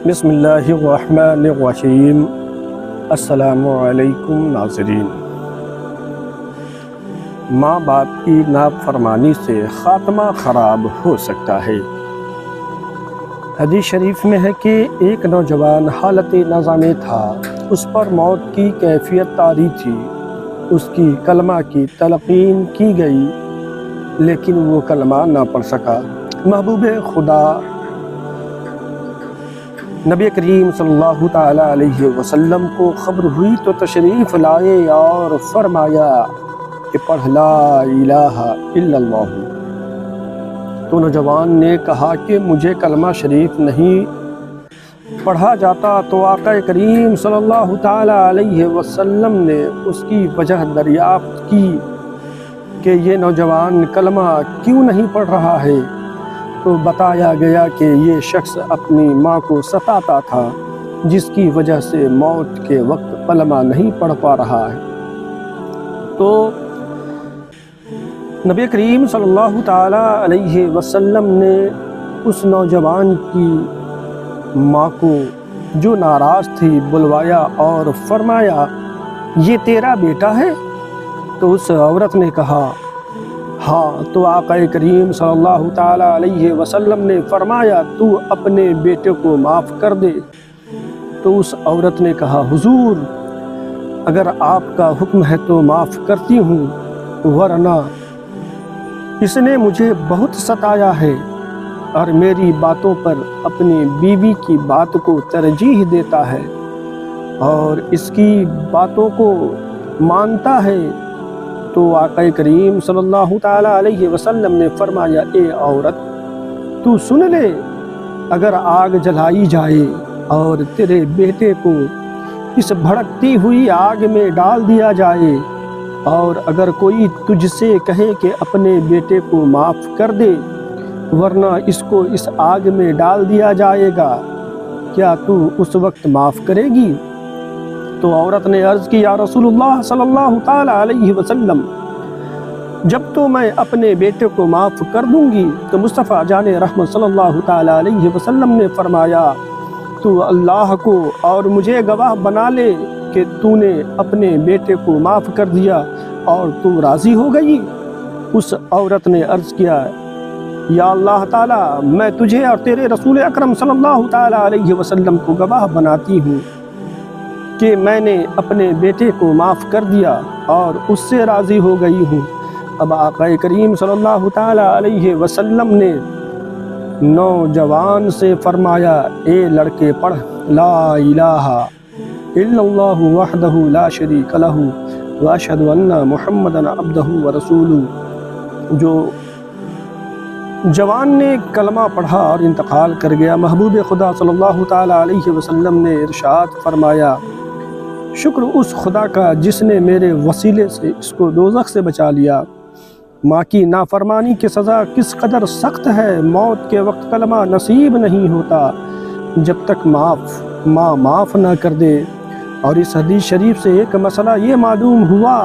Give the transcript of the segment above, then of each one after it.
بسم اللہ الرحمن الرحیم۔ السلام علیکم ناظرین۔ ماں باپ کی نافرمانی سے خاتمہ خراب ہو سکتا ہے۔ حدیث شریف میں ہے کہ ایک نوجوان حالت نظام تھا، اس پر موت کی کیفیت طاری تھی، اس کی کلمہ کی تلقین کی گئی لیکن وہ کلمہ نہ پڑھ سکا۔ محبوب خدا نبی کریم صلی اللہ تعالیٰ علیہ وسلم کو خبر ہوئی تو تشریف لائے اور فرمایا کہ پڑھ لا الہ الا اللہ۔ تو نوجوان نے کہا کہ مجھے کلمہ شریف نہیں پڑھا جاتا، تو آقا کریم صلی اللہ تعالیٰ علیہ وسلم نے اس کی وجہ دریافت کی کہ یہ نوجوان کلمہ کیوں نہیں پڑھ رہا ہے، تو بتایا گیا کہ یہ شخص اپنی ماں کو ستاتا تھا، جس کی وجہ سے موت کے وقت کلمہ نہیں پڑھ پا رہا ہے۔ تو نبی کریم صلی اللہ تعالیٰ علیہ وسلم نے اس نوجوان کی ماں کو جو ناراض تھی بلوایا اور فرمایا یہ تیرا بیٹا ہے؟ تو اس عورت نے کہا ہاں۔ تو آقا کریم صلی اللہ تعالیٰ علیہ وسلم نے فرمایا تو اپنے بیٹے کو معاف کر دے۔ تو اس عورت نے کہا حضور اگر آپ کا حکم ہے تو معاف کرتی ہوں، ورنہ اس نے مجھے بہت ستایا ہے اور میری باتوں پر اپنی بیوی کی بات کو ترجیح دیتا ہے اور اس کی باتوں کو مانتا ہے۔ تو آقا کریم صلی اللہ تعالیٰ علیہ وسلم نے فرمایا اے عورت تو سن لے، اگر آگ جلائی جائے اور تیرے بیٹے کو اس بھڑکتی ہوئی آگ میں ڈال دیا جائے اور اگر کوئی تجھ سے کہے کہ اپنے بیٹے کو معاف کر دے ورنہ اس کو اس آگ میں ڈال دیا جائے گا، کیا تو اس وقت معاف کرے گی؟ تو عورت نے عرض کی یا رسول اللہ صلی اللہ تعالیٰ علیہ وسلم جب تو میں اپنے بیٹے کو معاف کر دوں گی۔ تو مصطفیٰ جان رحمت صلی اللہ تعالیٰ علیہ وسلم نے فرمایا تو اللہ کو اور مجھے گواہ بنا لے کہ تو نے اپنے بیٹے کو معاف کر دیا اور تو راضی ہو گئی۔ اس عورت نے عرض کیا یا اللہ تعالیٰ میں تجھے اور تیرے رسول اکرم صلی اللہ تعالیٰ علیہ وسلم کو گواہ بناتی ہوں کہ میں نے اپنے بیٹے کو معاف کر دیا اور اس سے راضی ہو گئی ہوں۔ اب آقا کریم صلی اللہ تعالیٰ علیہ وسلم نے نوجوان سے فرمایا اے لڑکے پڑھ لا الہ الا اللہ وحدہ لا شریک لہ واشہد ان محمدا عبدہ ورسولہ۔ جو جوان نے کلمہ پڑھا اور انتقال کر گیا، محبوب خدا صلی اللہ تعالیٰ علیہ وسلم نے ارشاد فرمایا شکر اس خدا کا جس نے میرے وسیلے سے اس کو دوزخ سے بچا لیا۔ ماں کی نافرمانی کی سزا کس قدر سخت ہے، موت کے وقت کلمہ نصیب نہیں ہوتا جب تک ماں معاف نہ کر دے۔ اور اس حدیث شریف سے ایک مسئلہ یہ معلوم ہوا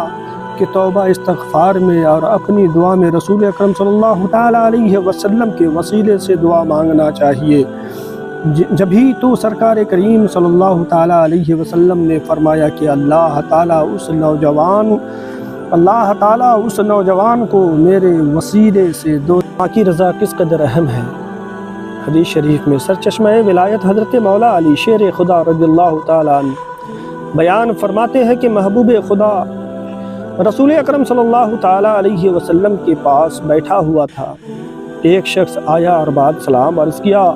کہ توبہ استغفار میں اور اپنی دعا میں رسول اکرم صلی اللہ تعالیٰ علیہ وسلم کے وسیلے سے دعا مانگنا چاہیے۔ جبھی تو سرکار کریم صلی اللہ تعالیٰ علیہ وسلم نے فرمایا کہ اللہ تعالیٰ اس نوجوان کو میرے وسیلے سے دو۔ ماں کی رضا کس قدر اہم ہے۔ حدیث شریف میں سرچشمہ ولایت حضرت مولا علی شیر خدا رضی اللہ تعالیٰ عنہ بیان فرماتے ہیں کہ محبوب خدا رسول اکرم صلی اللہ تعالیٰ علیہ وسلم کے پاس بیٹھا ہوا تھا۔ ایک شخص آیا اور بعد سلام عرض کیا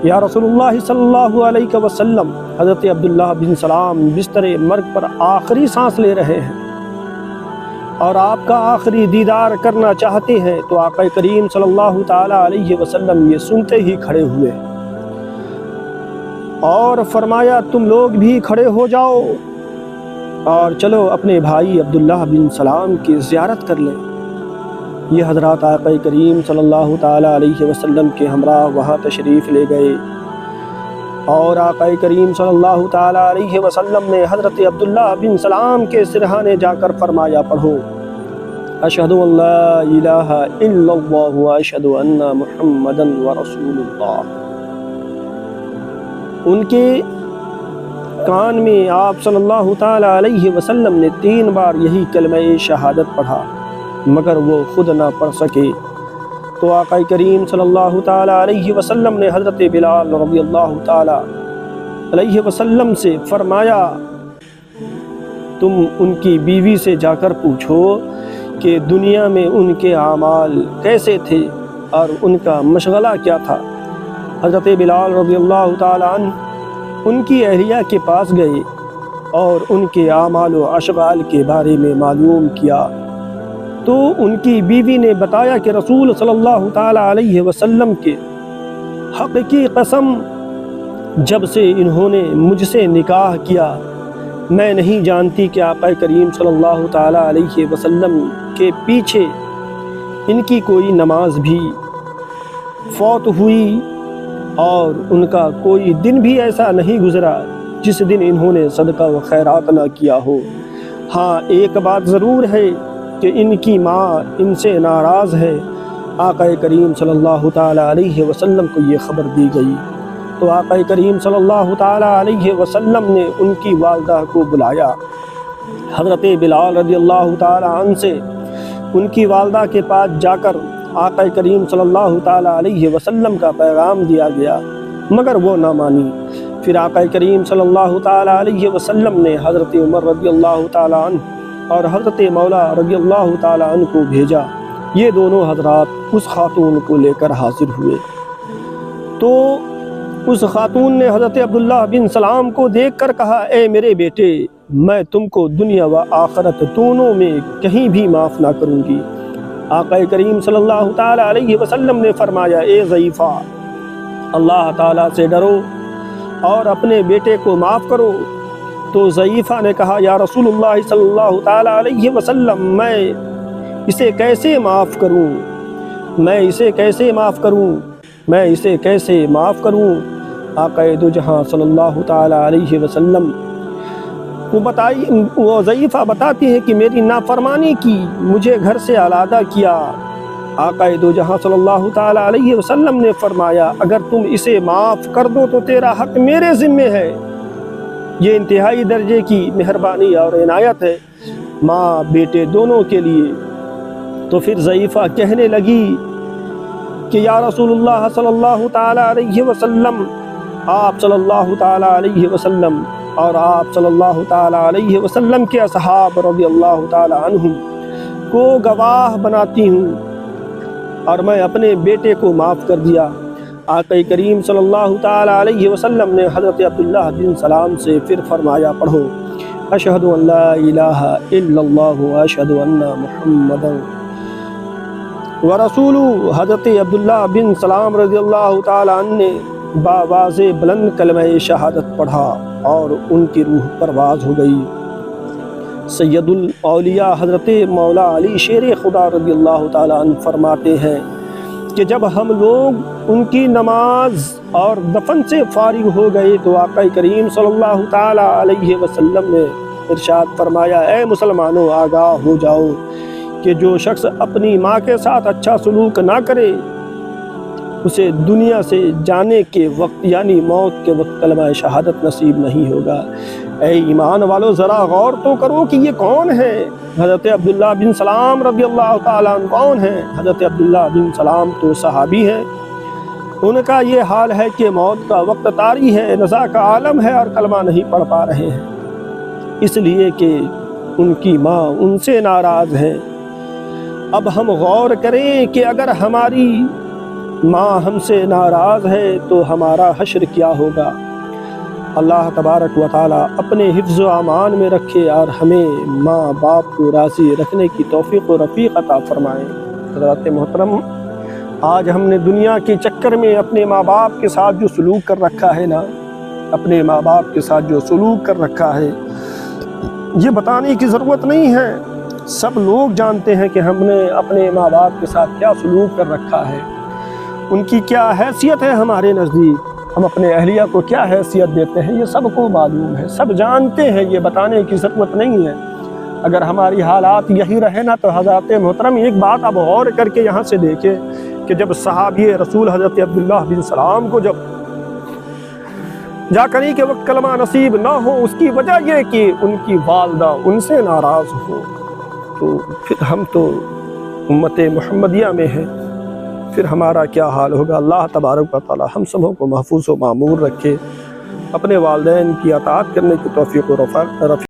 یا رسول اللہ صلی اللہ علیہ وسلم، حضرت عبداللہ بن سلام بستر مرگ پر آخری سانس لے رہے ہیں اور آپ کا آخری دیدار کرنا چاہتے ہیں۔ تو آقا کریم صلی اللہ تعالیٰ علیہ وسلم یہ سنتے ہی کھڑے ہوئے اور فرمایا تم لوگ بھی کھڑے ہو جاؤ اور چلو اپنے بھائی عبداللہ بن سلام کی زیارت کر لیں۔ یہ حضرات آقا کریم صلی اللہ تعالیٰ علیہ وسلم کے ہمراہ وہاں تشریف لے گئے اور آقا کریم صلی اللہ تعالیٰ علیہ وسلم نے حضرت عبداللہ بن سلام کے سرہانے جا کر فرمایا پڑھو اشہد ان لا الہ الا اللہ واشہد ان محمدا رسول اللہ۔ ان کے کان میں آپ صلی اللہ تعالی علیہ وسلم نے 3 بار یہی کلمہ شہادت پڑھا، مگر وہ خود نہ پڑھ سکے۔ تو آقا کریم صلی اللہ تعالی علیہ وسلم نے حضرت بلال رضی اللہ تعالی علیہ وسلم سے فرمایا، تم ان کی بیوی سے جا کر پوچھو کہ دنیا میں ان کے اعمال کیسے تھے اور ان کا مشغلہ کیا تھا۔ حضرت بلال رضی اللہ تعالی عنہ ان کی اہلیہ کے پاس گئے اور ان کے اعمال و اشغال کے بارے میں معلوم کیا، تو ان کی بیوی نے بتایا کہ رسول صلی اللہ تعالی علیہ وسلم کے حق کی قسم، جب سے انہوں نے مجھ سے نکاح کیا میں نہیں جانتی کہ آقا کریم صلی اللہ تعالی علیہ وسلم کے پیچھے ان کی کوئی نماز بھی فوت ہوئی، اور ان کا کوئی دن بھی ایسا نہیں گزرا جس دن انہوں نے صدقہ و خیرات نہ کیا ہو۔ ہاں ایک بات ضرور ہے کہ ان کی ماں ان سے ناراض ہے۔ آقا کریم صلی اللہ تعالی علیہ وسلم کو یہ خبر دی گئی، تو آقا کریم صلی اللہ تعالی علیہ وسلم نے ان کی والدہ کو بلایا۔ حضرت بلال رضی اللہ تعالی عنہ سے ان کی والدہ کے پاس جا کر آقا کریم صلی اللہ تعالی علیہ وسلم کا پیغام دیا گیا، مگر وہ نہ مانی۔ پھر آقا کریم صلی اللہ تعالی علیہ وسلم نے حضرت عمر رضی اللہ تعالی عنہ اور حضرت مولا رضی اللہ تعالی عنہ کو بھیجا۔ یہ دونوں حضرات اس خاتون کو لے کر حاضر ہوئے، تو اس خاتون نے حضرت عبداللہ بن سلام کو دیکھ کر کہا، اے میرے بیٹے، میں تم کو دنیا و آخرت دونوں میں کہیں بھی معاف نہ کروں گی۔ آقا کریم صلی اللہ تعالی علیہ وسلم نے فرمایا، اے ضعیفہ، اللہ تعالیٰ سے ڈرو اور اپنے بیٹے کو معاف کرو۔ تو ضعیفہ نے کہا، یا رسول اللہ صلی اللہ تعالی علیہ وسلم، میں اسے کیسے معاف کروں؟ میں اسے کیسے معاف کروں؟ میں اسے کیسے معاف کروں؟ آقا دو جہاں صلی اللہ تعالی علیہ وسلم وہ ضعیفہ بتاتی ہے کہ میری نافرمانی کی، مجھے گھر سے علادہ کیا۔ آقا دو جہاں صلی اللہ تعالی علیہ وسلم نے فرمایا، اگر تم اسے معاف کر دو تو تیرا حق میرے ذمے ہے۔ یہ انتہائی درجے کی مہربانی اور عنایت ہے ماں بیٹے دونوں کے لیے۔ تو پھر ضعیفہ کہنے لگی کہ یا رسول اللہ صلی اللہ تعالی علیہ وسلم، آپ صلی اللہ تعالی علیہ وسلم اور آپ صلی اللہ تعالی علیہ وسلم کے اصحاب رضی اللہ تعالی عنہم کو گواہ بناتی ہوں، اور میں اپنے بیٹے کو معاف کر دیا۔ آقا کریم صلی اللہ تعالی علیہ وسلم نے حضرت عبداللہ بن سلام سے پھر فرمایا، پڑھو، اشہد ان لا الہ الا اللہ واشہد ان محمدا ورسولہ۔ حضرت عبداللہ بن سلام رضی اللہ تعالی عنہ نے باواز بلند کلمہ شہادت پڑھا اور ان کی روح پرواز ہو گئی۔ سید الاولیاء حضرت مولا علی شیر خدا رضی اللہ تعالی عنہ فرماتے ہیں کہ جب ہم لوگ ان کی نماز اور دفن سے فارغ ہو گئے تو آقا کریم صلی اللہ تعالی علیہ وسلم نے ارشاد فرمایا، اے مسلمانوں، آگاہ ہو جاؤ کہ جو شخص اپنی ماں کے ساتھ اچھا سلوک نہ کرے اسے دنیا سے جانے کے وقت یعنی موت کے وقت کلمہ شہادت نصیب نہیں ہوگا۔ اے ایمان والو، ذرا غور تو کرو کہ یہ کون ہے؟ حضرت عبداللہ بن سلام رضی اللہ تعالیٰ عنہ کون ہیں؟ حضرت عبداللہ بن سلام تو صحابی ہیں، ان کا یہ حال ہے کہ موت کا وقت طاری ہے، نزا کا عالم ہے اور کلمہ نہیں پڑھ پا رہے ہیں، اس لیے کہ ان کی ماں ان سے ناراض ہے۔ اب ہم غور کریں کہ اگر ہماری ماں ہم سے ناراض ہے تو ہمارا حشر کیا ہوگا۔ اللہ تبارک و تعالیٰ اپنے حفظ و امان میں رکھے اور ہمیں ماں باپ کو راضی رکھنے کی توفیق و رفیق عطا فرمائے۔ حضرات محترم، آج ہم نے دنیا کے چکر میں اپنے ماں باپ کے ساتھ جو سلوک کر رکھا ہے نا، اپنے ماں باپ کے ساتھ جو سلوک کر رکھا ہے، یہ بتانے کی ضرورت نہیں ہے، سب لوگ جانتے ہیں کہ ہم نے اپنے ماں باپ کے ساتھ کیا سلوک کر رکھا ہے، ان کی کیا حیثیت ہے ہمارے نزدیک، ہم اپنے اہلیہ کو کیا حیثیت دیتے ہیں، یہ سب کو معلوم ہے، سب جانتے ہیں، یہ بتانے کی ضرورت نہیں ہے۔ اگر ہماری حالات یہی رہے نا تو حضرات محترم ایک بات اب غور کر کے یہاں سے دیکھیں کہ جب صحابی رسول حضرت عبداللہ بن سلام کو جب جاکنی کے وقت کلمہ نصیب نہ ہو، اس کی وجہ یہ کہ ان کی والدہ ان سے ناراض ہو، تو پھر ہم تو امت محمدیہ میں ہیں، پھر ہمارا کیا حال ہوگا؟ اللہ تبارک و تعالی ہم سبوں کو محفوظ و معمور رکھے، اپنے والدین کی اطاعت کرنے کی توفیق و رفیق